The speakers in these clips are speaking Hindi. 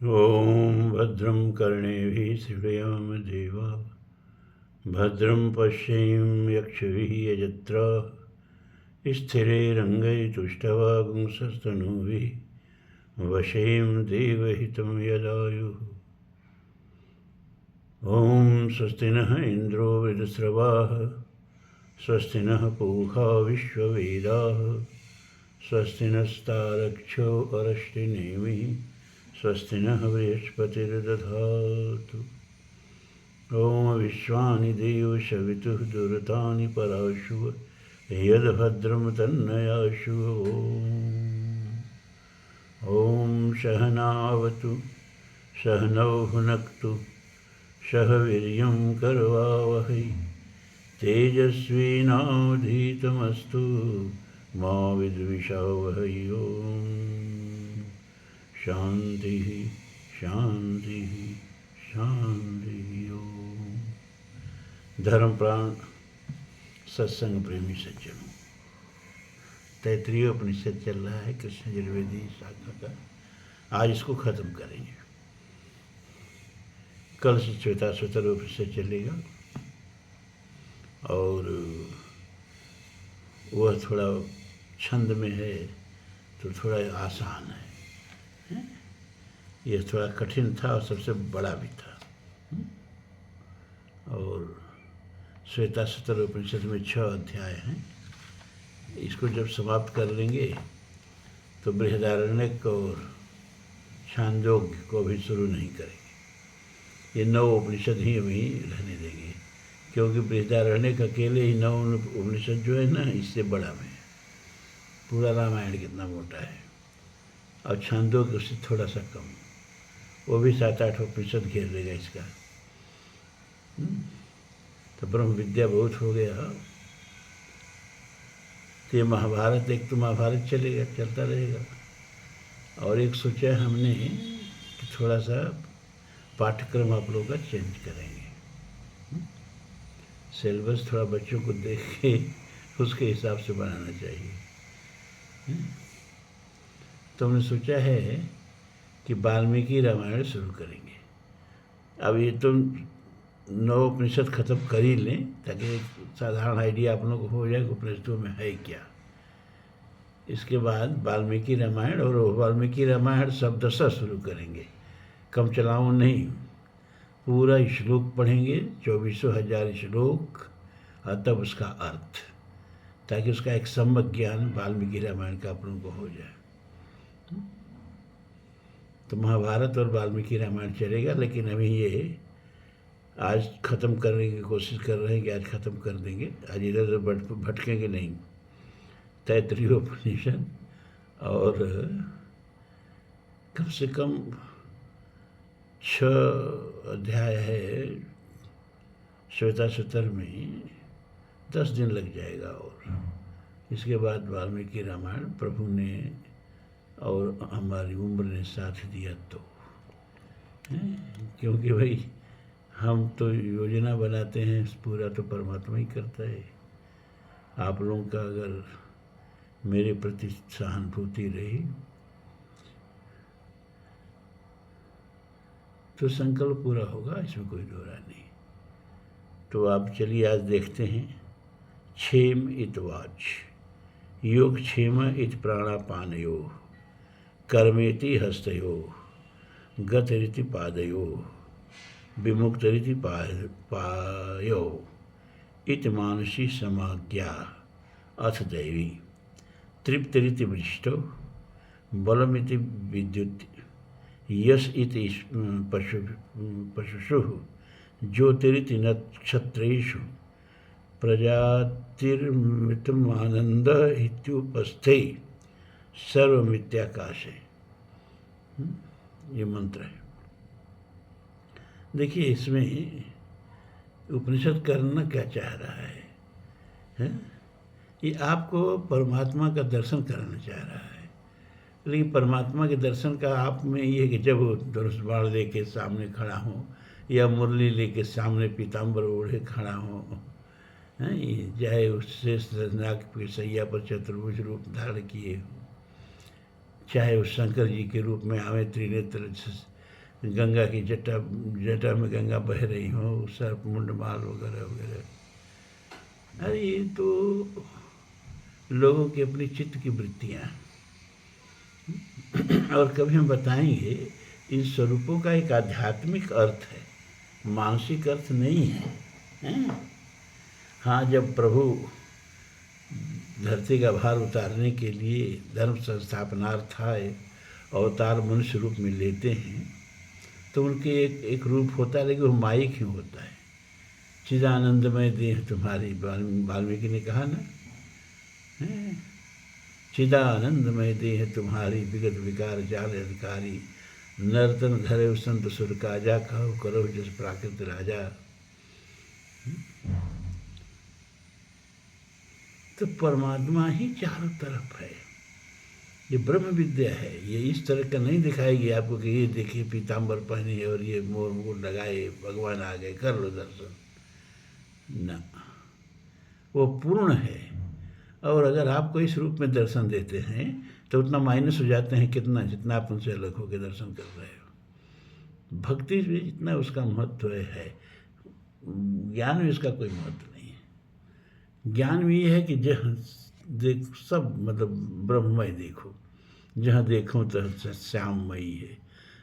ॐ भद्रं कर्णेभिः शृणुयाम देवा भद्रं पश्येम यक्षभिः यजत्राः स्थिरैरङ्गैस्तुष्टवागुंसस्तनूभिः वशेम देवहितं यदायुः। ॐ स्वस्ति नः इन्द्रो वृद्धस्रवाः स्वस्ति नः पूषा विश्ववेदाः स्वस्ति नस्तारक्षो अरष्टिनेमिः स्वस्ति नः बृहस्पतिर्दधातु। ॐ विश्वानि देव शवितुः दुरतानि पराशुव यद्भद्रं तन्नयाशुव। ॐ सहनावतु सहनौ भुनक्तु सह वीर्यं करवावहै तेजस्विनावधीतमस्तु मा विद्विषावहै। ॐ शान्तिः शान्तिः शान्तिः। धर्मप्राण सत्संग प्रेमी सज्जनों, तैत्तिरीय उपनिषद चल रहा है कृष्ण यजुर्वेदी शाखा का। आज इसको ख़त्म करेंगे। कल से श्वेताश्वतर उपनिषद चलेगा और वह थोड़ा छंद में है तो थोड़ा आसान है। यह थोड़ा कठिन था और सबसे बड़ा भी था। और श्वेताश्वतर उपनिषद में 6 अध्याय हैं। इसको जब समाप्त कर लेंगे तो बृहदारण्यक और छांदोग्य को भी शुरू नहीं करेंगे। ये 9 उपनिषद ही अभी रहने देंगे, क्योंकि बृहदारण्यक अकेले ही 9 उपनिषद जो है ना, इससे बड़ा में है। पूरा रामायण कितना मोटा है, और छांदोग्य उससे थोड़ा सा कम, वो भी 7-8 उपनिषद घेर लेगा इसका। तो ब्रह्म विद्या बहुत हो गया। तो ये महाभारत, एक तो महाभारत चलेगा, चलता रहेगा, और एक सोचा हमने कि थोड़ा सा पाठ्यक्रम आप लोगों का चेंज करेंगे। सिलेबस थोड़ा बच्चों को देख के उसके हिसाब से बनाना चाहिए। तो हमने सोचा है कि वाल्मीकि रामायण शुरू करेंगे। अब ये तो 9 उपनिषद खत्म कर ही लें, ताकि एक साधारण आइडिया आप लोगों को हो जाए कि उपनिषदों में है क्या। इसके बाद वाल्मीकि रामायण, और वाल्मीकि रामायण शब्दशः शुरू करेंगे, कम चलाऊँ नहीं। पूरा श्लोक पढ़ेंगे, 24,000 श्लोक, और तब उसका अर्थ, ताकि उसका एक सम्यक ज्ञान वाल्मीकि रामायण का आप लोगों को हो जाए। तो महाभारत और वाल्मीकि रामायण चलेगा, लेकिन अभी ये आज ख़त्म करने की कोशिश कर रहे हैं कि आज ख़त्म कर देंगे। आज इधर उधर भटकेंगे नहीं। तैत्तिरीय उपनिषद और कम से कम 6 अध्याय है श्वेताश्वतर में, 10 दिन लग जाएगा। और इसके बाद वाल्मीकि रामायण प्रभु ने और हमारी उम्र ने साथ दिया तो, क्योंकि भाई हम तो योजना बनाते हैं, पूरा तो परमात्मा ही करता है। आप लोगों का अगर मेरे प्रति सहानुभूति रही तो संकल्प पूरा होगा, इसमें कोई दो राय नहीं। तो आप चलिए आज देखते हैं। क्षेम इत वाच योग क्षेम इत प्राणापानयो कर्मेति हस्तयो गतरिति पादयो विमुक्तरिति पायो इत मानसी समाज्ञा अथ दैवी तृप्तरिति वृष्टो बलमिति विद्युत यश इति पशुषु ज्योतिरिति नक्षत्रेषु प्रजातिर्मृतमानंद इत्युपस्थे सर्वमित्याकाशे। ये मंत्र है। देखिए, इसमें उपनिषद करना क्या चाह रहा है? ये आपको परमात्मा का दर्शन कराना चाह रहा है। लेकिन परमात्मा के दर्शन का आप में ये है कि जब वो धनुष बाण लेके सामने खड़ा हो, या मुरली लेके सामने पीताम्बर ओढ़े खड़ा हो, चाहे उससे नाग की सैया पर चतुर्भुज रूप धारण किए हो, चाहे उस शंकर जी के रूप में आवे त्रिनेत्र गंगा की जटा जटा में गंगा बह रही हो, सर्प मुंड माल वगैरह वगैरह। अरे ये तो लोगों की अपनी चित्त की वृत्तियाँ और कभी हम बताएंगे इन स्वरूपों का एक आध्यात्मिक अर्थ है, मानसिक अर्थ नहीं है, हैं? हाँ, जब प्रभु धरती का भार उतारने के लिए धर्म संस्थापनार्थाय अवतार मनुष्य रूप में लेते हैं तो उनके एक रूप होता है, लेकिन वो माइक ही होता है। चिदानंदमय देह तुम्हारी, वाल्मीकि ने कहा ना, चिदानंदमय देह तुम्हारी, विगत विकार जाल अधिकारी, नर्तन धरे संत सुर काजा, कहो करो जस प्राकृत राजा। तो परमात्मा ही चारों तरफ है। ये ब्रह्म विद्या है। ये इस तरह का नहीं दिखाएगी आपको कि ये देखिए पीताम्बर पहने और ये मोर मुकुट लगाए, भगवान आ गए, कर लो दर्शन। ना, वो पूर्ण है। और अगर आपको इस रूप में दर्शन देते हैं तो उतना माइनस हो जाते हैं कितना, जितना आप उनसे अलग होकर दर्शन कर रहे हो। भक्ति में जितना उसका महत्व है, ज्ञान में इसका कोई महत्व नहीं है। ज्ञान भी ये है कि देख सब मतलब ब्रह्ममय देखो, जहाँ देखो तो श्याममयी है।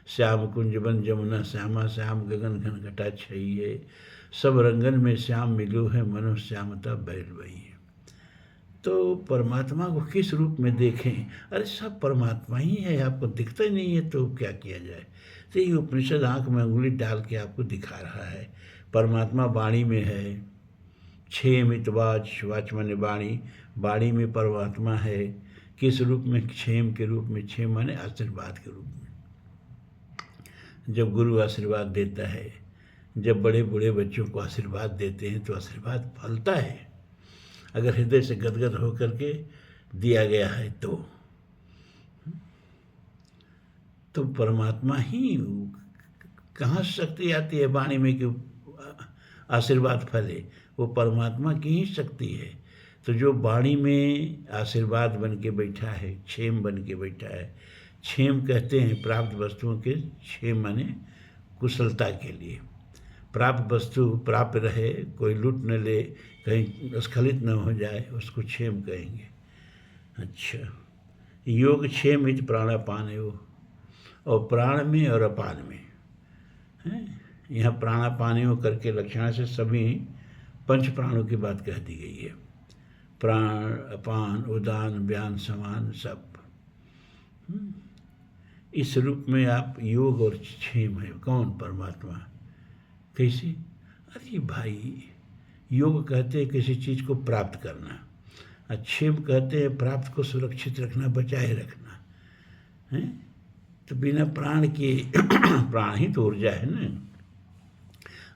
श्याम कुंज बन जमुना श्यामा, श्याम गगन घन घटा छई है, सब रंगन में श्याम मिलो है, मनो श्यामता बैल वही है। तो परमात्मा को किस रूप में देखें? अरे सब परमात्मा ही है, आपको दिखता ही नहीं है तो क्या किया जाए। तो ये उपनिषद आँख में उंगली डाल के आपको दिखा रहा है। परमात्मा वाणी में है, क्षेम इतवाच, वाच माने वाणी, वाणी में परमात्मा है। किस रूप में? क्षेम के रूप में। क्षेम माने आशीर्वाद के रूप में। जब गुरु आशीर्वाद देता है, जब बड़े बूढ़े बच्चों को आशीर्वाद देते हैं तो आशीर्वाद फलता है, अगर हृदय से गदगद होकर के दिया गया है तो परमात्मा ही, कहाँ शक्ति आती है वाणी में कि आशीर्वाद फले? वो परमात्मा की ही शक्ति है। तो जो वाणी में आशीर्वाद बन के बैठा है, क्षेम बन के बैठा है। क्षेम कहते हैं प्राप्त वस्तुओं के, क्षेम माने कुशलता के लिए। प्राप्त वस्तु प्राप्त रहे, कोई लूट न ले, कहीं स्खलित न हो जाए, उसको क्षेम कहेंगे। अच्छा, योग क्षेम इत प्राणापान योग, और प्राण में और अपान में है। यहाँ प्राणापान करके लक्षणा से सभी पंच प्राणों की बात कह दी गई है। प्राण, अपान, उदान, व्यान, समान सब। इस रूप में आप योग और क्षेम है। कौन? परमात्मा। कैसे? अरे भाई, योग कहते हैं किसी चीज़ को प्राप्त करना, और क्षेम कहते हैं प्राप्त को सुरक्षित रखना, बचाए रखना है। तो बिना प्राण के प्राण ही तो ऊर्जा है ना,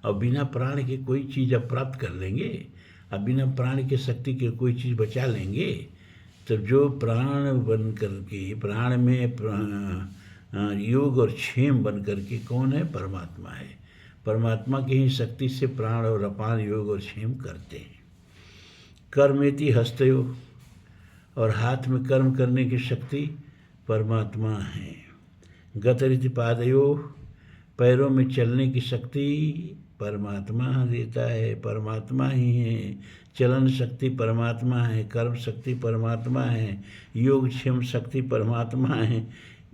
और बिना प्राण के कोई चीज़ आप प्राप्त कर लेंगे, और बिना प्राण के शक्ति के कोई चीज़ बचा लेंगे। तो जो प्राण बन करके, प्राण में योग और क्षेम बन करके कौन है? परमात्मा है। परमात्मा की ही शक्ति से प्राण और अपान योग और क्षेम करते हैं। कर्मेति हस्तयो, और हाथ में कर्म करने की शक्ति परमात्मा है। गतरिति पादयो, पैरों में चलने की शक्ति परमात्मा देता है, परमात्मा ही है। चलन शक्ति परमात्मा है, कर्म शक्ति परमात्मा है, योग क्षेम शक्ति परमात्मा है।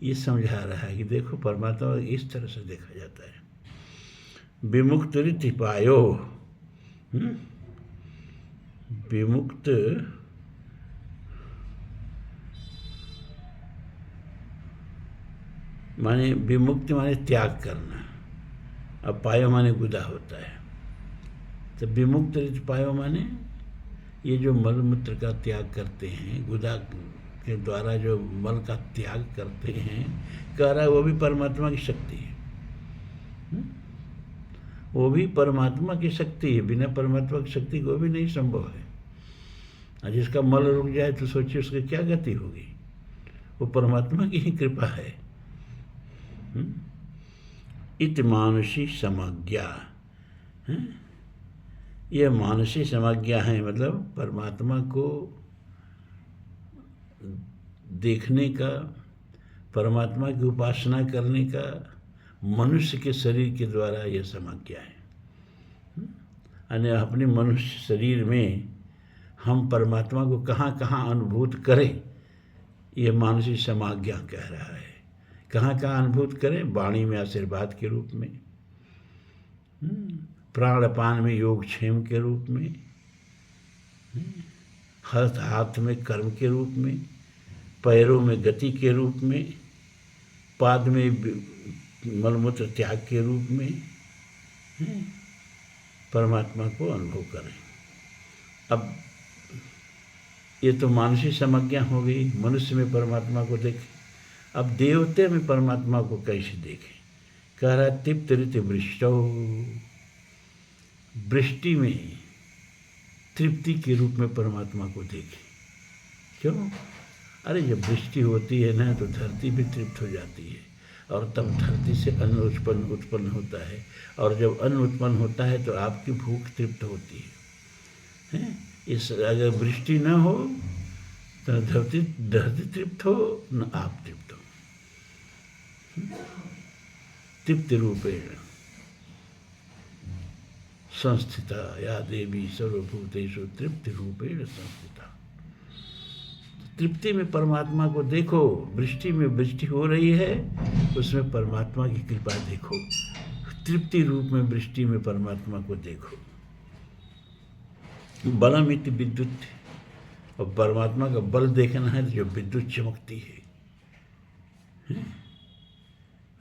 ये समझा रहा है कि देखो परमात्मा इस तरह से देखा जाता है। विमुक्त रीति पायो, विमुक्त माने, विमुक्ति माने त्याग करना, अब पायो माने गुदा होता है। तो विमुक्त रीति पायो माने ये जो मल मूत्र का त्याग करते हैं, गुदा के द्वारा जो मल का त्याग करते हैं, कह रहा है वो भी परमात्मा की शक्ति है। वो भी परमात्मा की शक्ति है। बिना परमात्मा की शक्ति को भी नहीं संभव है। और जिसका मल रुक जाए तो सोचिए उसकी क्या गति होगी। वो परमात्मा की ही कृपा है। इत मानसी समज्ञा, यह मानसी समज्ञा है, मतलब परमात्मा को देखने का, परमात्मा की उपासना करने का, मनुष्य के शरीर के द्वारा यह समाज्ञा है। यानी अपने मनुष्य शरीर में हम परमात्मा को कहाँ कहाँ अनुभूत करें, ये मानसिक समाज्ञा कह रहा है। कहाँ कहाँ अनुभूत करें? वाणी में आशीर्वाद के रूप में, प्राणपान में योगक्षेम के रूप में, हाथ में कर्म के रूप में, पैरों में गति के रूप में, पाद में मलमूत्र त्याग के रूप में परमात्मा को अनुभव करें। अब ये तो मानसिक समाज्ञा हो गई, मनुष्य में परमात्मा को देखें। अब देवते में परमात्मा को कैसे देखें? कह रहा है तृप्त ऋत वृष्टौ, वृष्टि में तृप्ति के रूप में परमात्मा को देखें। क्यों? अरे जब वृष्टि होती है ना तो धरती भी तृप्त हो जाती है, और तब धरती से अन्न उत्पन्न होता है, और जब अन्न उत्पन्न होता है तो आपकी भूख तृप्त होती है। इस अगर वृष्टि न हो तो धरती तृप्त हो न आप तृप्त हो। तृप्ति रूपेण संस्थिता या देवी सर्वभूतेषु तृप्ति रूपेण संस्थिता। तृप्ति में परमात्मा को देखो, वृष्टि में वृष्टि हो रही है उसमें परमात्मा की कृपा देखो, तृप्ति रूप में वृष्टि में परमात्मा को देखो। बलम इति विद्युत, और परमात्मा का बल देखना है तो जो विद्युत चमकती है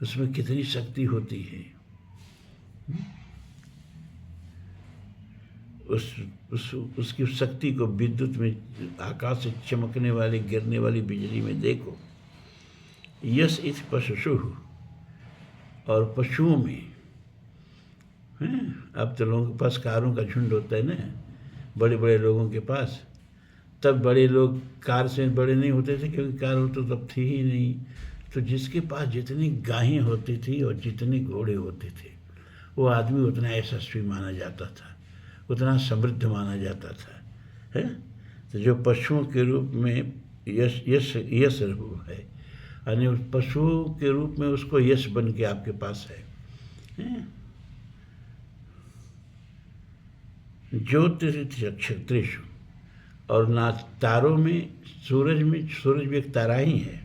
उसमें कितनी शक्ति होती है। उसकी शक्ति को विद्युत में, आकाश से चमकने वाली गिरने वाली बिजली में देखो। यश इति पशुषु, और पशुओं में अब तो लोगों के पास कारों का झुंड होता है ना, बड़े बड़े लोगों के पास। तब बड़े लोग कार से बड़े नहीं होते थे क्योंकि कार हो तो तब थी ही नहीं। तो जिसके पास जितनी गायें होती थी और जितने घोड़े होते थे वो आदमी उतना यशस्वी माना जाता था, उतना समृद्ध माना जाता था, है। तो जो पशुओं के रूप में यश रूप है, यानी उस पशुओं के रूप में उसको यश बन के आपके पास है। ज्योतिषु, और ना तारों में, सूरज भी एक तारा ही है।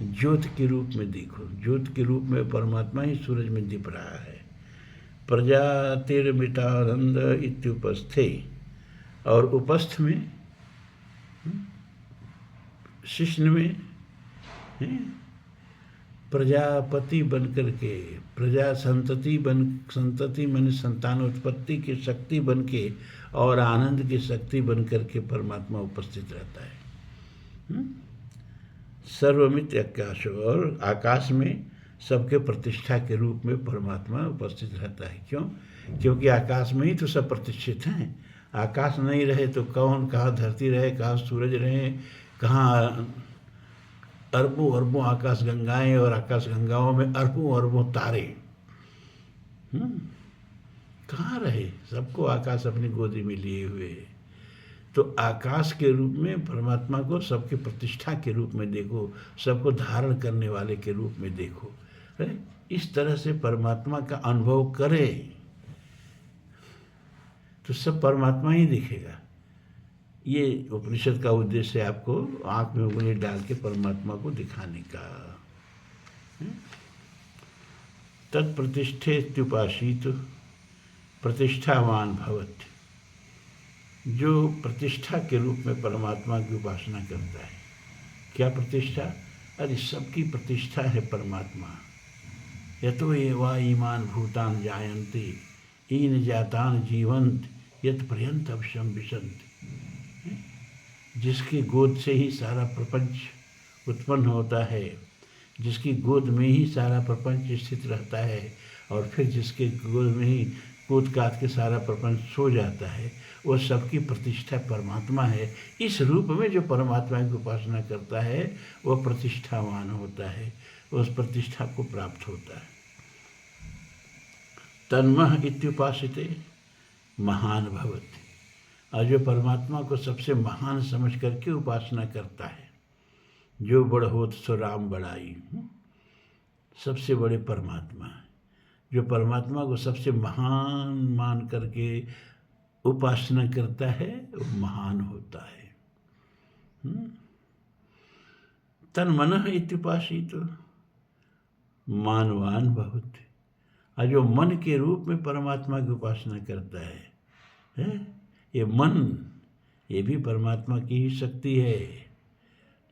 ज्योति के रूप में देखो, ज्योति के रूप में परमात्मा ही सूरज में दिख रहा है। प्रजातिर्मितानंद इत्युपस्थे, और उपस्थ में, शिष्ण में प्रजापति बन करके, प्रजा संतति मन संतानोत्पत्ति की शक्ति बन के और आनंद की शक्ति बन करके परमात्मा उपस्थित रहता है। सर्वमित आकाश, और आकाश में सबके प्रतिष्ठा के रूप में परमात्मा उपस्थित रहता है। क्यों? क्योंकि आकाश में ही तो सब प्रतिष्ठित हैं। आकाश नहीं रहे तो कहाँ धरती रहे, कहाँ सूरज रहे, कहाँ अरबों अरबों आकाश गंगाएं, और आकाश गंगाओं में अरबों अरबों तारे, कहाँ रहे? सबको आकाश अपनी गोदी में लिए हुए है। तो आकाश के रूप में परमात्मा को सबके प्रतिष्ठा के रूप में देखो, सबको धारण करने वाले के रूप में देखो। इस तरह से परमात्मा का अनुभव करें तो सब परमात्मा ही दिखेगा। ये उपनिषद का उद्देश्य है, आपको आँख में उंगली डाल के परमात्मा को दिखाने का। तत्प्रतिष्ठेत्युपासीत प्रतिष्ठावान भवति, जो प्रतिष्ठा के रूप में परमात्मा की उपासना करता है। क्या प्रतिष्ठा? अरे सबकी प्रतिष्ठा है परमात्मा। यतो एवा ईमान भूतान जायन्ते ईन जातान जीवंत यत पर्यंत अवश्यम विशन्ति। जिसकी गोद से ही सारा प्रपंच उत्पन्न होता है, जिसकी गोद में ही सारा प्रपंच स्थित रहता है, और फिर जिसके गोद में ही कूद काट के सारा प्रपंच सो जाता है, वो सबकी प्रतिष्ठा परमात्मा है। इस रूप में जो परमात्मा की उपासना करता है वो प्रतिष्ठावान होता है, उस प्रतिष्ठा को प्राप्त होता है। तन्मः इत्युपासिते महान भवति, और जो परमात्मा को सबसे महान समझ करके उपासना करता है, जो बड़ होत सो राम बड़ाई, सबसे बड़े परमात्मा हैं। जो परमात्मा को सबसे महान मान करके उपासना करता है वो महान होता है। तन मनः इत्युपासित मानवान भवति। और जो मन के रूप में परमात्मा की उपासना करता है, ये मन, ये भी परमात्मा की ही शक्ति है।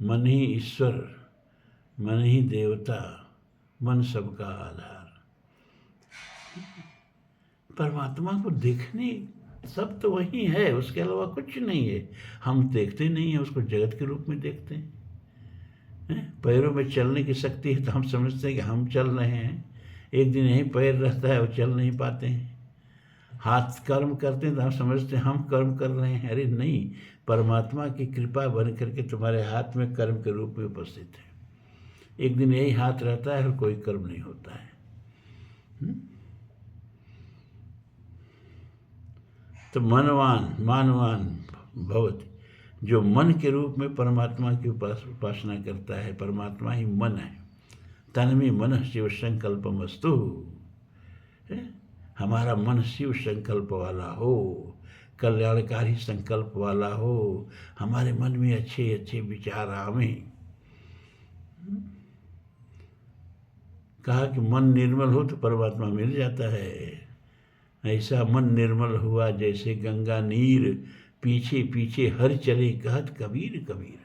मन ही ईश्वर, मन ही देवता, मन सबका आधार। परमात्मा को देखने सब तो वही है, उसके अलावा कुछ नहीं है। हम देखते नहीं हैं उसको, जगत के रूप में देखते हैं। पैरों में चलने की शक्ति है तो हम समझते हैं कि हम चल रहे हैं। एक दिन यहीं पैर रहता है, वो चल नहीं पाते हैं। हाथ कर्म करते हैं तो हम समझते हैं हम कर्म कर रहे हैं। अरे नहीं, परमात्मा की कृपा बन करके तुम्हारे हाथ में कर्म के रूप में उपस्थित है। एक दिन यही हाथ रहता है और कोई कर्म नहीं होता है। तो मानवान भवति, जो मन के रूप में परमात्मा की उपासना करता है, परमात्मा ही मन है। तन्मे मनः शिव संकल्पमस्तु, हमारा मन शिव संकल्प वाला हो, कल्याणकारी संकल्प वाला हो, हमारे मन में अच्छे अच्छे विचार आवे। कहा कि मन निर्मल हो तो परमात्मा मिल जाता है। ऐसा मन निर्मल हुआ जैसे गंगा नीर, पीछे पीछे हर चले कहत कबीर कबीर।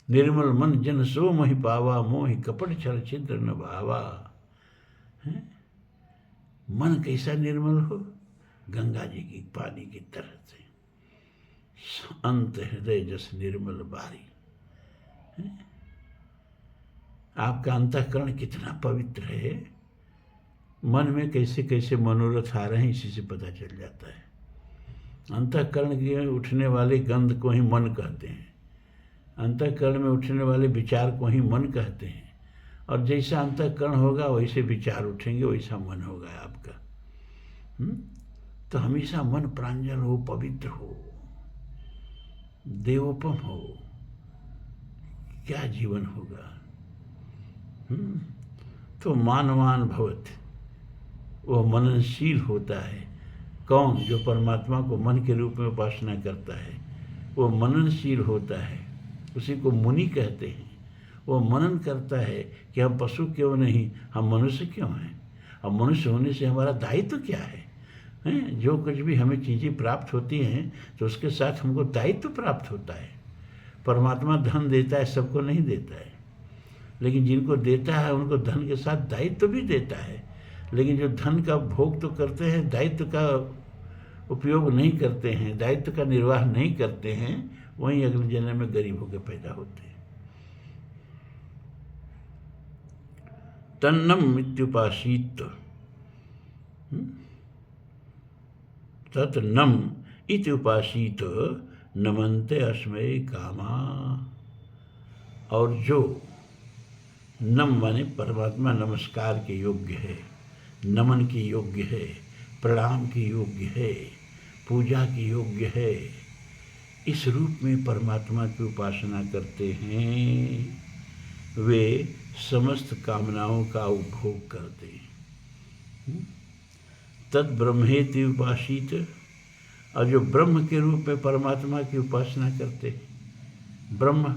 निर्मल मन जन सो मोहि पावा, मोहि कपट छल छिद्र न भावा। मन कैसा निर्मल हो? गंगा जी की पानी की तरह से, अंत हृदय जस निर्मल बारी। आपका अंतःकरण कितना पवित्र है, मन में कैसे कैसे मनोरथ आ रहे हैं इसी से पता चल जाता है। अंतःकरण के उठने वाले गंध को ही मन कहते हैं, अंतःकरण में उठने वाले विचार को ही मन कहते हैं। और जैसा अंतःकरण होगा वैसे विचार उठेंगे, वैसा मन होगा आपका। तो हमेशा मन प्रांजल हो, पवित्र हो, देवोपम हो, क्या जीवन होगा। तो मानवान भवत, वह मननशील होता है। कौन? जो परमात्मा को मन के रूप में उपासना करता है वो मननशील होता है, उसी को मुनि कहते हैं। वो मनन करता है कि हम पशु क्यों नहीं, हम मनुष्य क्यों हैं, अब मनुष्य होने से हमारा दायित्व क्या है। जो कुछ भी हमें चीज़ें प्राप्त होती हैं तो उसके साथ हमको दायित्व प्राप्त होता है। परमात्मा धन देता है, सबको नहीं देता है, लेकिन जिनको देता है उनको धन के साथ दायित्व भी देता है। लेकिन जो धन का भोग तो करते हैं, दायित्व का उपयोग नहीं करते हैं, दायित्व का निर्वाह नहीं करते हैं, वहीं अगले जन्म में गरीब होकर पैदा होते हैं। तन्नम इत्युपासीत, तत्नम इत्युपासीत नमन्ते अस्मै कामा। और जो नम माने परमात्मा नमस्कार के योग्य है, नमन के योग्य है, प्रणाम के योग्य है, पूजा के योग्य है, इस रूप में परमात्मा की उपासना करते हैं, वे समस्त कामनाओं का उपभोग करते हैं। तद ब्रह्मेति उपासित, और जो ब्रह्म के रूप में परमात्मा की उपासना करते हैं, ब्रह्म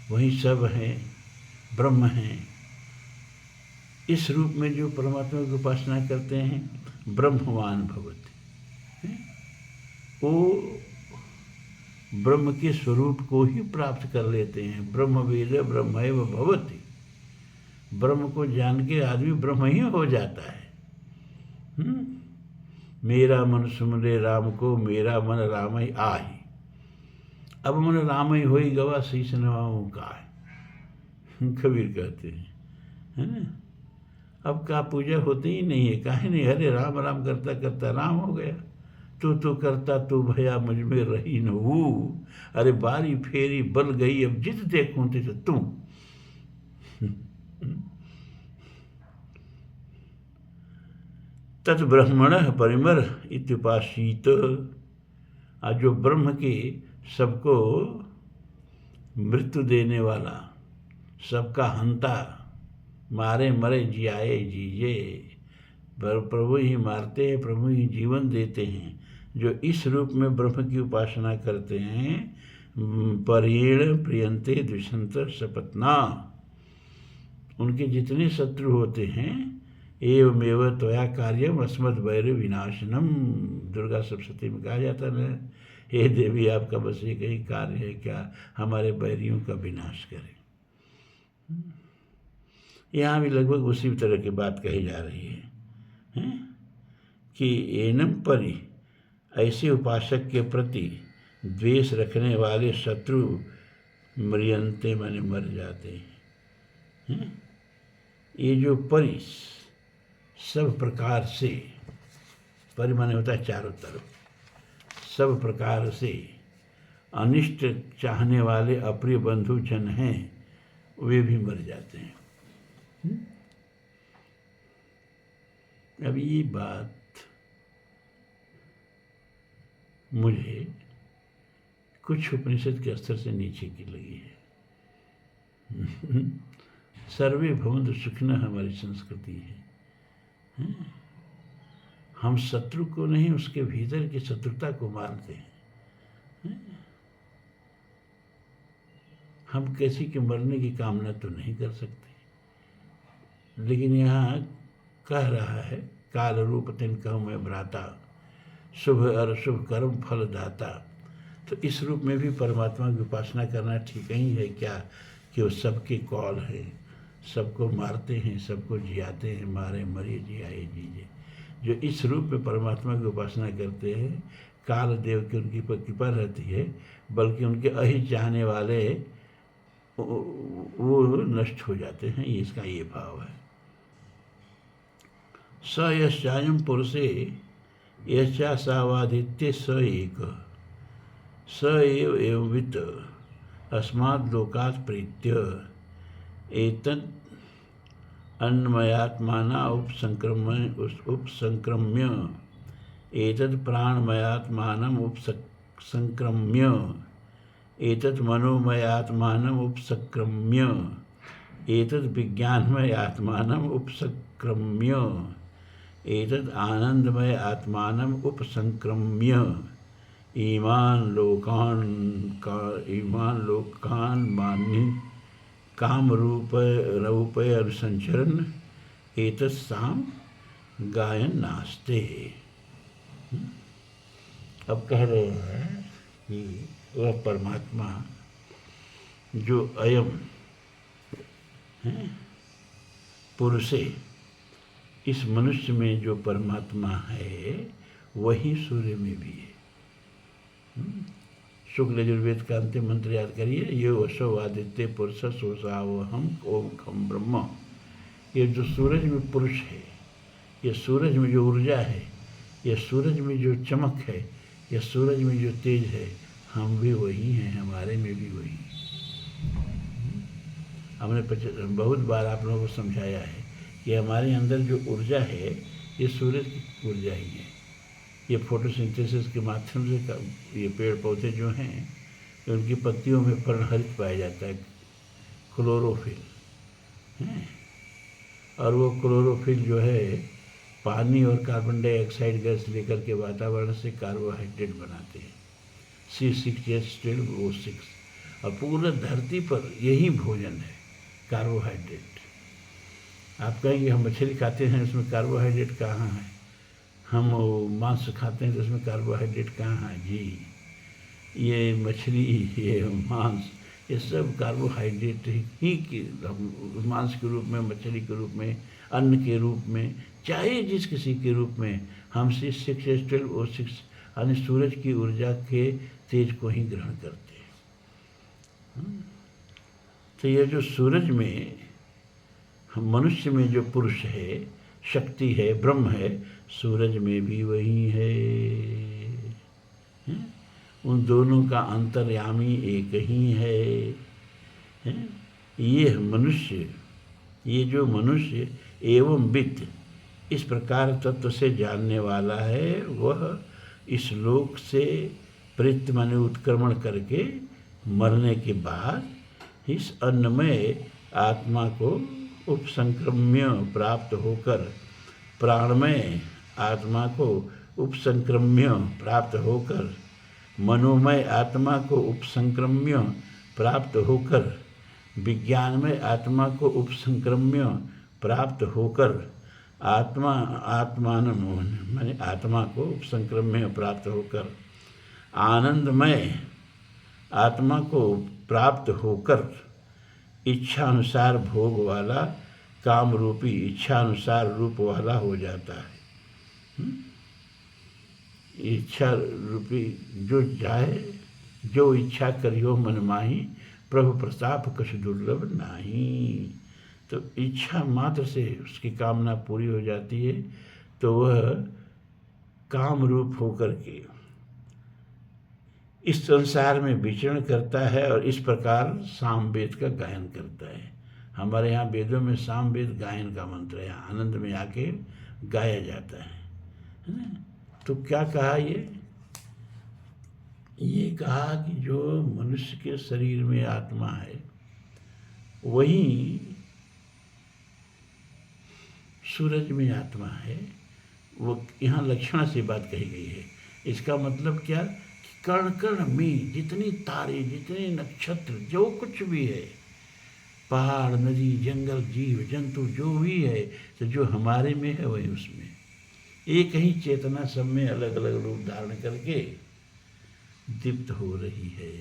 वही सब है, ब्रह्म हैं, इस रूप में जो परमात्मा की उपासना करते हैं ब्रह्मवान भवति, वो ब्रह्म के स्वरूप को ही प्राप्त कर लेते हैं। ब्रह्म वेद ब्रह्मैव भवति, ब्रह्म को जान के आदमी ब्रह्म ही हो जाता है। मेरा मन सुमरे राम को, मेरा मन राम ही आही, अब मन राम ही होई गवा शीश नवाऊं का है, कबीर कहते हैं, है ना। अब का पूजा होती ही नहीं है, काहे नहीं, अरे राम राम करता करता राम हो गया। तू करता तू भया मुझ में रही न हूँ, अरे बारी फेरी बल गई अब जित देखूं तित तू। तत् ब्रह्मणः परिमर इत्युपासीत, जो ब्रह्म के सबको मृत्यु देने वाला, सबका हंता, मारे मरे जियाए जीजे। प्रभु ही मारते हैं, प्रभु ही जीवन देते हैं। जो इस रूप में ब्रह्म की उपासना करते हैं, परेण प्रियंते द्विषंत सपत्ना, उनके जितने शत्रु होते हैं, एवमेव त्वया कार्यम अस्मद् वैर विनाशनम। दुर्गा सप्तशती में कहा जाता है, हे देवी आपका बस एक ही कार्य है क्या, हमारे बैरियों का विनाश करें। यहाँ भी लगभग उसी तरह की बात कही जा रही है कि एनम परि, ऐसे उपासक के प्रति द्वेष रखने वाले शत्रु म्रियंते माने मर जाते हैं। ये जो परि सब प्रकार से, परि माने होता है चारों तरफ, सब प्रकार से अनिष्ट चाहने वाले अप्रिय बंधु जन हैं, वे भी मर जाते हैं। अब ये बात मुझे कुछ उपनिषद के स्तर से नीचे की लगी है। सर्वे भवन्तु सुखिनः हमारी संस्कृति है। हम शत्रु को नहीं, उसके भीतर की शत्रुता को मानते हैं। हम किसी के मरने की कामना तो नहीं कर सकते, लेकिन यहाँ कह रहा है, काल रूप तिन कहूँ मैं भ्राता, शुभ और शुभ कर्म फल दाता। तो इस रूप में भी परमात्मा की उपासना करना ठीक ही है क्या, कि वो सबके कौल है, सबको मारते हैं, सबको जियाते हैं, मारे मरिए जियाए जीजे। जो इस रूप में परमात्मा की उपासना करते हैं, काल देव की उनकी पर कृपा रहती है, बल्कि उनके अहित चाहने वाले वो नष्ट हो जाते हैं। इसका ये भाव है। स यश्चायं पुरुषे यश्चा सावादित्य स एक, स एव एववित् अस्माद् लोकात् प्रीत्य एतद् अन्नमयात्माना उपसंक्रम्य एतद् प्राणमयात्मानम् उपसंक्रम्य एतद् मनोमयात्मानम् उपसंक्रम्य एतद् विज्ञानमयात्मानम् उपसंक्रम्य एतद् आनंदमय आत्मानम् उपसंक्रम्य ईमान लोकान मान्य काम रूप अनुसंचरण एतत् साम गायन नास्ते। अब कह रहे हैं कि वह परमात्मा जो अयम है पुरुषे, इस मनुष्य में जो परमात्मा है वही सूर्य में भी है। शुक्ल यजुर्वेद का अंतिम मंत्र याद करिए, ये वसो आदित्य पुरुष सोसावहम ओम खम ब्रह्म। ये जो सूरज में पुरुष है, ये सूरज में जो ऊर्जा है, ये सूरज में जो चमक है, ये सूरज में जो तेज है, हम भी वही हैं, हमारे में भी वही। हमने बहुत बार आप लोगों को समझाया है कि हमारे अंदर जो ऊर्जा है, ये सूरज की ऊर्जा ही है। ये फोटोसिंथेसिस के माध्यम से ये पेड़ पौधे जो हैं, उनकी पत्तियों में पर्णहरित पाया जाता है, क्लोरोफिल है। और वो क्लोरोफिल जो है पानी और कार्बन डाइऑक्साइड गैस लेकर के वातावरण से कार्बोहाइड्रेट बनाते हैं, C6H12O6। और पूरा धरती पर यही भोजन है, कार्बोहाइड्रेट। आप कहेंगे हम मछली खाते हैं, उसमें कार्बोहाइड्रेट कहाँ है? हम मांस खाते हैं तो उसमें कार्बोहाइड्रेट कहाँ है? जी, ये मछली, ये मांस, ये सब कार्बोहाइड्रेट ही कि मांस के रूप में, मछली के रूप में, अन्न के रूप में, चाहे जिस किसी के रूप में, हम C6H12O6 यानी सूरज की ऊर्जा के तेज को ही ग्रहण करते हैं। तो ये जो सूरज में, मनुष्य में जो पुरुष है, शक्ति है, ब्रह्म है, सूरज में भी वही है। उन दोनों का अंतर्यामी एक ही है। ये मनुष्य, ये जो मनुष्य एवं वित्त इस प्रकार तत्व से जानने वाला है, वह इस लोक से प्रेत माने उत्क्रमण करके मरने के बाद इस अन्नमय आत्मा को उपसंक्रम्य प्राप्त होकर, प्राणमय आत्मा को उपसंक्रम्य प्राप्त होकर, मनोमय आत्मा को उपसंक्रम्य प्राप्त होकर, विज्ञानमय आत्मा को उपसंक्रम्य प्राप्त होकर, आत्मान माने आत्मा को उपसंक्रम्य प्राप्त होकर, आनंदमय आत्मा को प्राप्त होकर, इच्छानुसार भोग वाला, काम रूपी इच्छानुसार रूप वाला हो जाता है। इच्छा रूपी जो चाहे, जो इच्छा करियो मन माही, प्रभु प्रताप कछु दुर्लभ नाही। तो इच्छा मात्र से उसकी कामना पूरी हो जाती है, तो वह काम रूप होकर के इस संसार में विचरण करता है और इस प्रकार सामवेद का गायन करता है। हमारे यहाँ वेदों में सामवेद गायन का मंत्र है, आनंद में आके गाया जाता है ना। तो क्या कहा ये कहा कि जो मनुष्य के शरीर में आत्मा है, वही सूरज में आत्मा है। वो यहाँ लक्षण से बात कही गई है। इसका मतलब क्या, कण कण में जितनी तारे, जितने नक्षत्र, जो कुछ भी है, पहाड़, नदी, जंगल, जीव जंतु जो भी है, तो जो हमारे में है वही उसमें। एक ही चेतना सब में अलग अलग रूप धारण करके दीप्त हो रही है।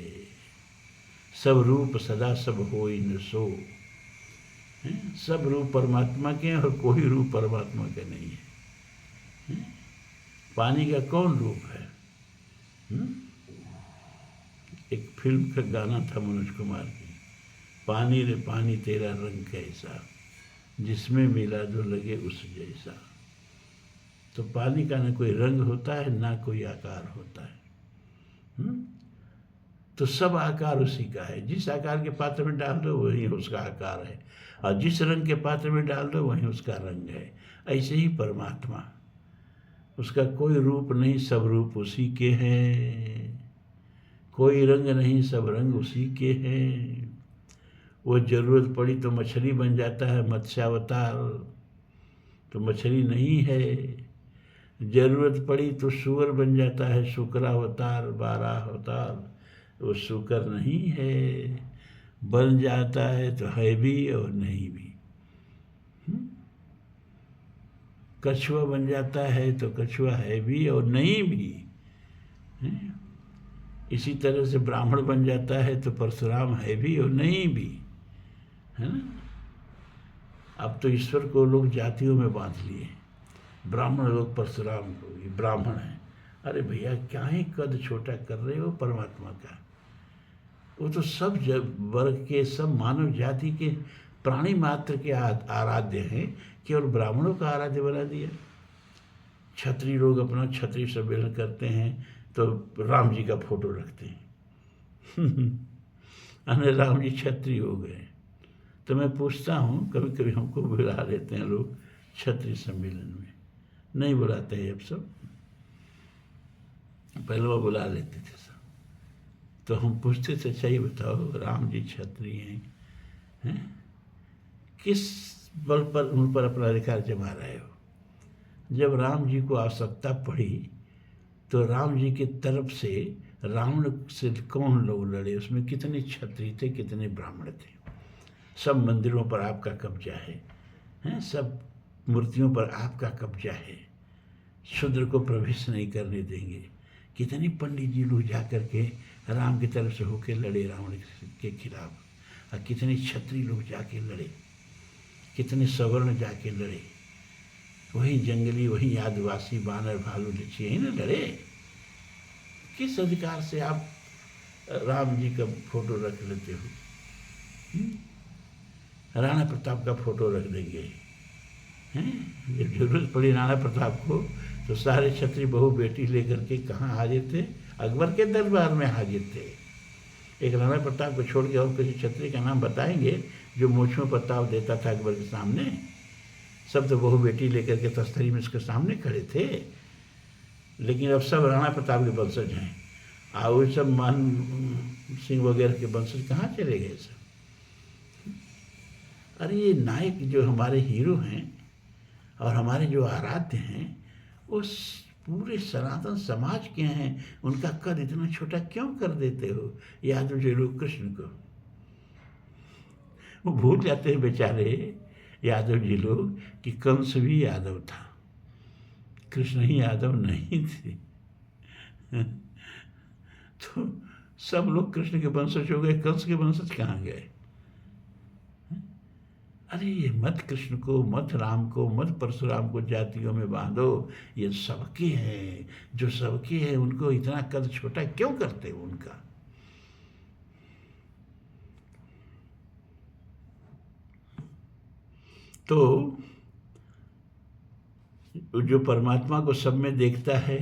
सब रूप सदा सब होई न सो। सब रूप परमात्मा के हैं और कोई रूप परमात्मा का नहीं है। पानी का कौन रूप है? एक फिल्म का गाना था मनोज कुमार की, पानी रे पानी तेरा रंग कैसा, जिसमें मिला जो लगे उस जैसा। तो पानी का न कोई रंग होता है, ना कोई आकार होता है। तो सब आकार उसी का है। जिस आकार के पात्र में डाल दो वही उसका आकार है, और जिस रंग के पात्र में डाल दो वही उसका रंग है। ऐसे ही परमात्मा, उसका कोई रूप नहीं, सब रूप उसी के हैं। कोई रंग नहीं, सब रंग उसी के हैं। वो जरूरत पड़ी तो मछली बन जाता है, मत्स्यावतार, तो मछली नहीं है। जरूरत पड़ी तो सूअर बन जाता है, शुक्रावतार, बारावतार, वो शुक्र नहीं है। बन जाता है तो है भी और नहीं भी। कछुआ बन जाता है तो कछुआ है भी और नहीं भी। इसी तरह से ब्राह्मण बन जाता है तो परशुराम है भी और नहीं भी, है ना। अब तो ईश्वर को लोग जातियों में बांध लिए। ब्राह्मण लोग परशुराम को, ये ब्राह्मण है। अरे भैया क्या ही कद छोटा कर रहे हो परमात्मा का। वो तो सब वर्ग के, सब मानव जाति के, प्राणी मात्र के आराध्य हैं, केवल ब्राह्मणों का आराध्य बना दिया। क्षत्रिय लोग अपना क्षत्रिय सम्मेलन करते हैं तो राम जी का फोटो रखते हैं। अरे राम जी क्षत्रिय हो गए। तो मैं पूछता हूँ, कभी कभी हमको बुला लेते हैं लोग क्षत्रिय सम्मेलन में, नहीं बुलाते हैं अब सब, पहले वो बुला लेते थे सब। तो हम पूछते थे, अच्छा ये बताओ राम जी क्षत्रिय हैं, किस बल पर उन पर अपना अधिकार जमा रहे हो? जब राम जी को आवश्यकता पड़ी तो राम जी की तरफ से रावण से कौन लोग लड़े? उसमें कितने क्षत्रिय थे, कितने ब्राह्मण थे? सब मंदिरों पर आपका कब्जा है, सब मूर्तियों पर आपका कब्जा है। शूद्र को प्रवेश नहीं करने देंगे। कितने पंडित जी लोग जा कर के राम की तरफ से होके लड़े रावण के खिलाफ, और कितने क्षत्रिय लोग जाके लड़े, कितने सवर्ण जाके लड़े। वही जंगली, वही आदिवासी, बानर, भालू, लिच्छी ही न लड़े। किस अधिकार से आप राम जी का फोटो रख लेते हो? राणा प्रताप का फोटो रख देंगे। जब जरूरत पड़ी राणा प्रताप को तो सारे क्षत्रिय बहू बेटी लेकर के कहाँ हाजिर थे? अकबर के दरबार में हाजिर थे। एक राणा प्रताप को छोड़ के और किसी क्षत्रिय का नाम बताएंगे जो मूंछों पर ताव देता था अकबर के सामने? सब तो बहू बेटी लेकर के तस्तरी में उसके सामने खड़े थे। लेकिन अब सब राणा प्रताप के वंशज हैं, और वो सब मान सिंह वगैरह के वंशज कहाँ चले गए? सब अरे ये नायक जो हमारे हीरो हैं और हमारे जो आराध्य हैं वो पूरे सनातन समाज के हैं, उनका कद इतना छोटा क्यों कर देते हो यादव जी लोग कृष्ण को? वो भूल जाते हैं बेचारे यादव जी लोग कि कंस भी यादव था, कृष्ण ही यादव नहीं थे। तो सब लोग कृष्ण के वंशज हो गए, कंस के वंशज कहाँ गए? अरे ये मत कृष्ण को, मत राम को, मत परशुराम को जातियों में बांधो, ये सबके हैं, जो सबके हैं उनको इतना कद छोटा क्यों करते हो उनका? तो जो परमात्मा को सब में देखता है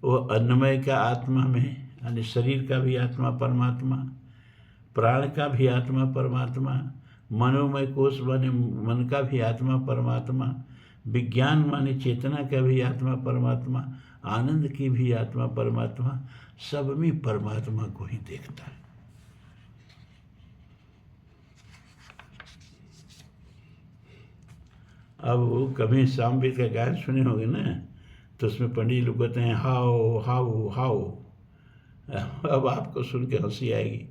वो अन्नमय का आत्मा में, यानी शरीर का भी आत्मा परमात्मा, प्राण का भी आत्मा परमात्मा, मनोमय कोश माने मन का भी आत्मा परमात्मा, विज्ञान माने चेतना का भी आत्मा परमात्मा, आनंद की भी आत्मा परमात्मा, सब में परमात्मा को ही देखता है। अब वो कभी सामवेद का गायन सुने होंगे ना, तो उसमें पंडित लोग कहते हैं हाओ हाओ हाओ। अब आपको सुन के हंसी आएगी,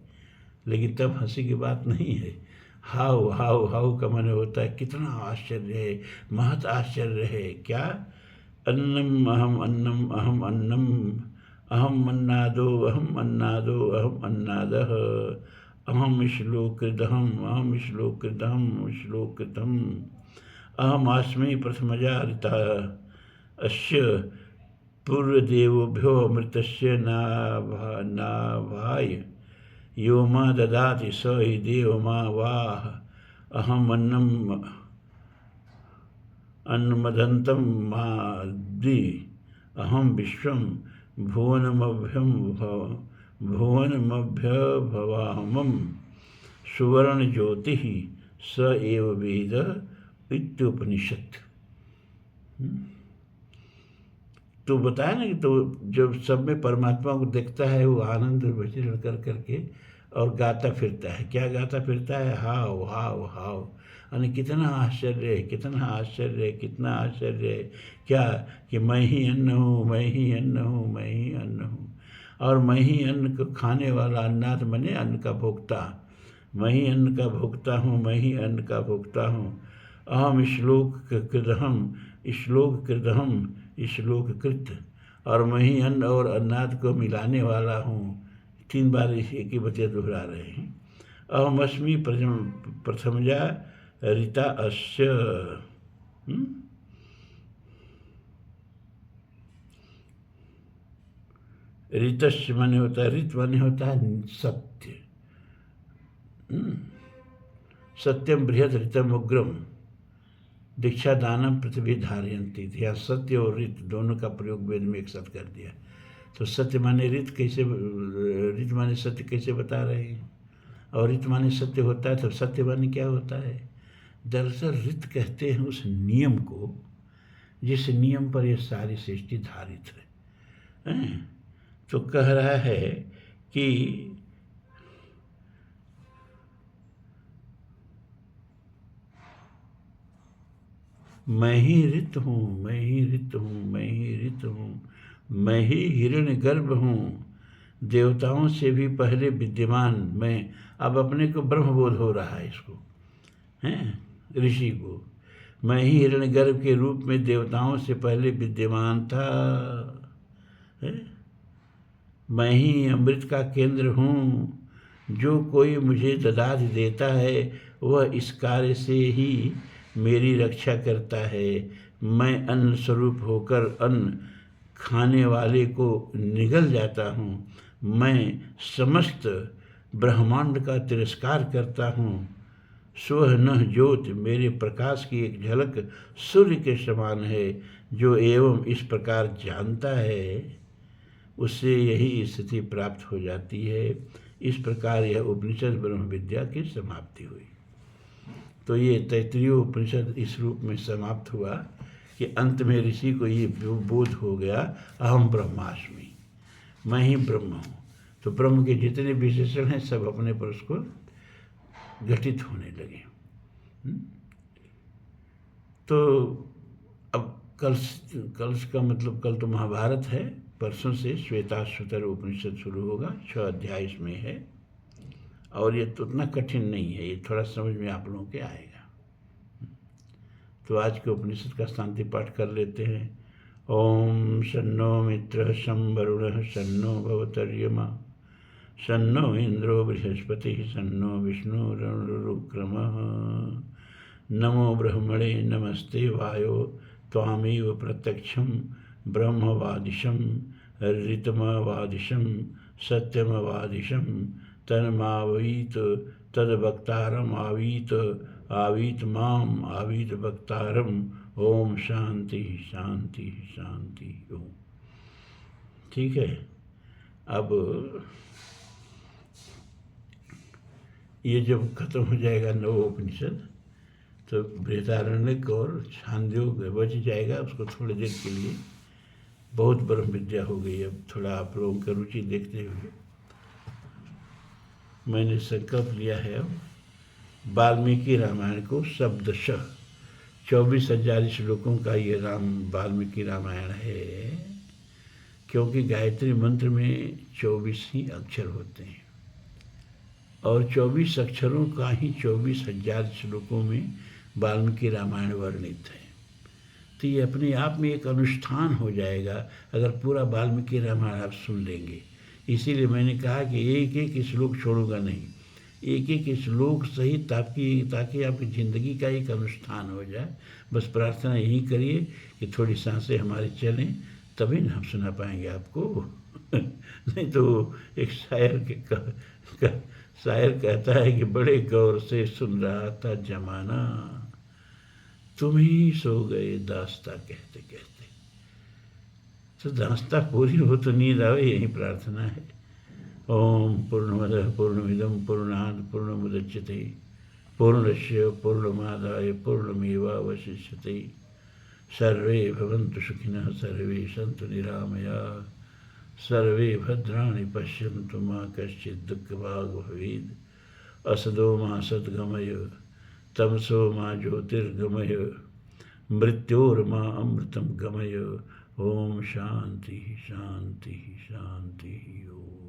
लेकिन तब हंसी की बात नहीं है। हाउ हाउ हाउ का माने होता है कितना आश्चर्य है, महत आश्चर्य है। क्या? अन्नम अहम अन्नम अहम अन्नम अहम अन्नादो अहम अन्नादो अहम अन्नादः अहम श्लोकृदहम अहम श्लोकृदहम श्लोकृतम अहमास्मि प्रथमजा ऋता अस्य पूर्वदेवोभ्यो अमृतस्य नाभाय यो मा ददाति स हि देव मा वाह अहम अन्नमदन्तं माद्रि अहम विश्वं भुवनमभ्यभवामं सुवर्ण ज्योति स एव वेद इत्युपनिषत्। तो बताया ना कि तो जब सब में परमात्मा को देखता है वो आनंद विचरण कर करके और गाता फिरता है। क्या गाता फिरता है? हाओ हाओ हाओ। यानी कितना आश्चर्य है, कितना आश्चर्य है, कितना आश्चर्य है। क्या कि मैं ही अन्न हूँ, मैं ही अन्न हूँ, मैं ही अन्न हूँ, और मैं ही अन्न को खाने वाला, अन्नाथ मने अन्न का भोक्ता, मैं ही अन्न का भोक्ता हूँ, मैं ही अन्न का भोक्ता हूँ। अहम श्लोक कृदहम श्लोक कृदहम श्लोक कृत, और मैं ही अन्न और अन्नाद को मिलाने वाला हूँ। 3 बार एक ही बतिया दोहरा रहे हैं। अहमअस्मि प्रथमजा ऋता अस्य। ऋतस्य माने होता है, ऋत माने होता है सत्य। सत्यम बृहद ऋतम उग्रम दीक्षा दानम पृथ्वी धारयंती। यहाँ सत्य और ऋत दोनों का प्रयोग वेद में एक साथ कर दिया। तो सत्य माने ऋत कैसे, ऋत माने सत्य कैसे बता रहे हैं, और ऋत माने सत्य होता है, तो सत्य माने क्या होता है? दरअसल ऋत कहते हैं उस नियम को जिस नियम पर ये सारी सृष्टि धारित है। तो कह रहा है कि मैं ही ऋत हूँ, मैं ही ऋत हूँ, मैं ही ऋत हूँ, मैं ही हिरण्यगर्भ हूँ, देवताओं से भी पहले विद्यमान मैं। अब अपने को ब्रह्मबोध हो रहा है इसको, हैं ऋषि को। मैं ही हिरण्यगर्भ के रूप में देवताओं से पहले विद्यमान था, है? मैं ही अमृत का केंद्र हूँ। जो कोई मुझे ददात देता है वह इस कार्य से ही मेरी रक्षा करता है। मैं अन्न स्वरूप होकर अन्न खाने वाले को निगल जाता हूँ। मैं समस्त ब्रह्मांड का तिरस्कार करता हूँ। स्वह न ज्योति, मेरे प्रकाश की एक झलक सूर्य के समान है। जो एवं इस प्रकार जानता है उससे यही स्थिति प्राप्त हो जाती है। इस प्रकार यह उपनिषद ब्रह्म विद्या की समाप्ति हुई। तो ये तैत्तिरीय उपनिषद इस रूप में समाप्त हुआ कि अंत में ऋषि को ये बोध हो गया, अहम ब्रह्मास्मि, मैं ही ब्रह्म हूँ। तो ब्रह्म के जितने विशेषण हैं सब अपने पर उसको घटित होने लगे। हम्म? तो अब कल का मतलब कल तो महाभारत है, परसों से श्वेताश्वतर उपनिषद शुरू होगा, 6 अध्याय इसमें है। और ये तो उतना कठिन नहीं है, ये थोड़ा समझ में आप लोगों के आएगा। तो आज के उपनिषद का शांति पाठ कर लेते हैं। ओम शन्नो मित्र शं वरुणः शन्नो भवतर्यमा शन्नो इंद्रो बृहस्पति शन्नो विष्णुरुक्रमः। नमो ब्रह्मणे नमस्ते वायो त्वामेव प्रत्यक्षं ब्रह्मवादिशं ऋतमवादिशं सत्यमवादिशं तन्मावीत तद्वक्तारम् आवीत आवीत माम आवीत वक्तारम। ओम शांति शांति शांति ओम। ठीक है, अब ये जब खत्म हो जाएगा नवोपनिषद तो बृहदारण्यक और छांदोग्य बच जाएगा, उसको थोड़ी देर के लिए। बहुत ब्रह्म विद्या हो गई। अब थोड़ा आप लोगों की रुचि देखते हुए मैंने संकल्प लिया है अब वाल्मीकि रामायण को शब्दशः 24,000 श्लोकों का ये वाल्मीकि रामायण है, क्योंकि गायत्री मंत्र में 24 ही अक्षर होते हैं और 24 अक्षरों का ही 24,000 श्लोकों में वाल्मीकि रामायण वर्णित है। तो ये अपने आप में एक अनुष्ठान हो जाएगा अगर पूरा वाल्मीकि रामायण आप सुन लेंगे। इसीलिए मैंने कहा कि एक एक श्लोक छोड़ूंगा नहीं, एक एक श्लोक सहित ताकि आपकी ज़िंदगी का एक अनुष्ठान हो जाए। बस प्रार्थना यही करिए कि थोड़ी सांसें हमारी चलें, तभी ना हम सुना पाएंगे आपको। नहीं तो एक शायर कहता है कि बड़े गौर से सुन रहा था जमाना, तुम ही सो गए दास्ता कहते कहते। तो दास्ता पूरी हो तो नींद आवे, यही प्रार्थना है। ओम पूर्णमदः पूर्णमिदं पूर्णात् पूर्णमुदच्यते पूर्णस्य पूर्णमादाय पूर्णमेवावशिष्यते। सर्वे भवन्तु सुखिनः सर्वे सन्तु निरामयाः सर्वे भद्राणि पश्यन्तु मा कश्चित् दुःखभाग् भवेत्। असदो मा सद्गमय तमसो मा ज्योतिर्गमय मृत्योर्मा अमृतं गमय। ओम शांति शांति शांति ओम।